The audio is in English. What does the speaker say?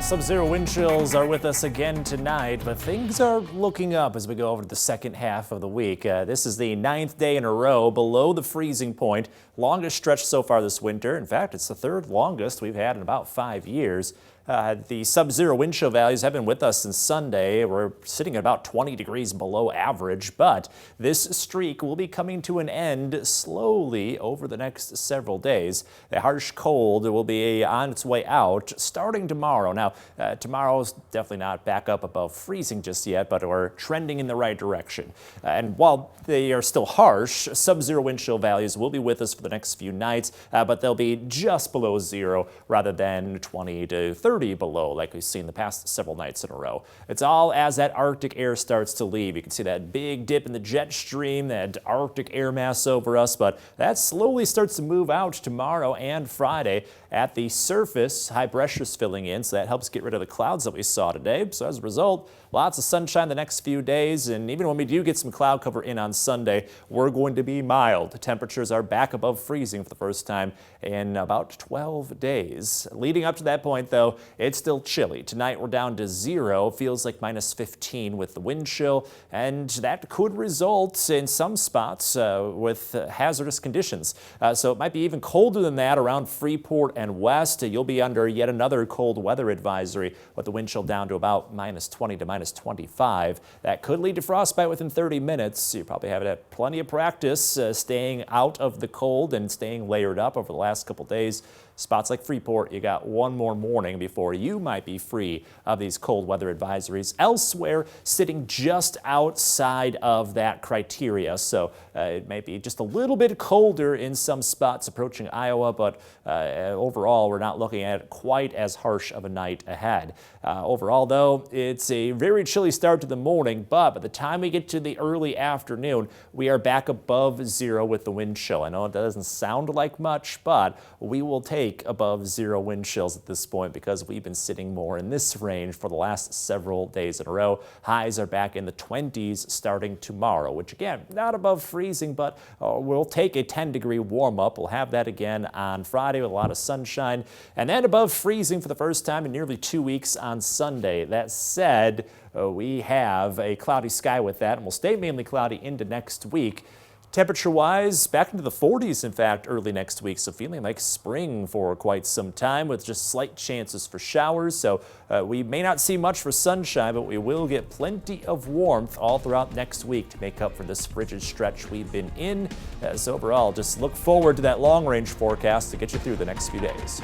Sub-zero wind chills are with us again tonight, but things are looking up as we go over to the second half of the week. This is the 9th day in a row below the freezing point. Longest stretch so far this winter. In fact, it's the third longest we've had in about 5 years. The sub-zero wind chill values have been with us since Sunday. We're sitting at about 20 degrees below average, but this streak will be coming to an end slowly over the next several days. The harsh cold will be on its way out starting tomorrow. Now, tomorrow's definitely not back up above freezing just yet, but we're trending in the right direction. And while they are still harsh, sub-zero wind chill values will be with us for the next few nights, but they'll be just below zero rather than 20 to 30 below like we've seen the past several nights in a row. It's all as that Arctic air starts to leave. You can see that big dip in the jet stream, that Arctic air mass over us, but that slowly starts to move out tomorrow and Friday. At the surface, high pressure is filling in, so that helps get rid of the clouds that we saw today. So as a result, lots of sunshine the next few days, and even when we do get some cloud cover in on Sunday, we're going to be mild. The temperatures are back above freezing for the first time in about 12 days. Leading up to that point, though, it's still chilly. Tonight we're down to 0, feels like minus 15 with the wind chill, and that could result in some spots with hazardous conditions. So it might be even colder than that around Freeport and west. You'll be under yet another cold weather advisory with the wind chill down to about minus 20 to minus 25. That could lead to frostbite within 30 minutes. You probably have had plenty of practice staying out of the cold and staying layered up over the last couple days. Spots like Freeport, you got one more morning before you might be free of these cold weather advisories. Elsewhere, sitting just outside of that criteria. So it may be just a little bit colder in some spots approaching Iowa, but overall, we're not looking at quite as harsh of a night ahead. Overall, though, it's a very chilly start to the morning, but by the time we get to the early afternoon, we are back above zero with the wind chill. I know it doesn't sound like much, but we will take above zero wind chills at this point because we've been sitting more in this range for the last several days in a row. Highs are back in the 20s starting tomorrow, which again, not above freezing, but we'll take a 10-degree warm-up. We'll have that again on Friday with a lot of sunshine, and then above freezing for the first time in nearly 2 weeks on Sunday. That said, we have a cloudy sky with that, and we'll stay mainly cloudy into next week. Temperature-wise, back into the 40s, in fact, early next week, so feeling like spring for quite some time with just slight chances for showers. So we may not see much for sunshine, but we will get plenty of warmth all throughout next week to make up for this frigid stretch we've been in. So overall, just look forward to that long-range forecast to get you through the next few days.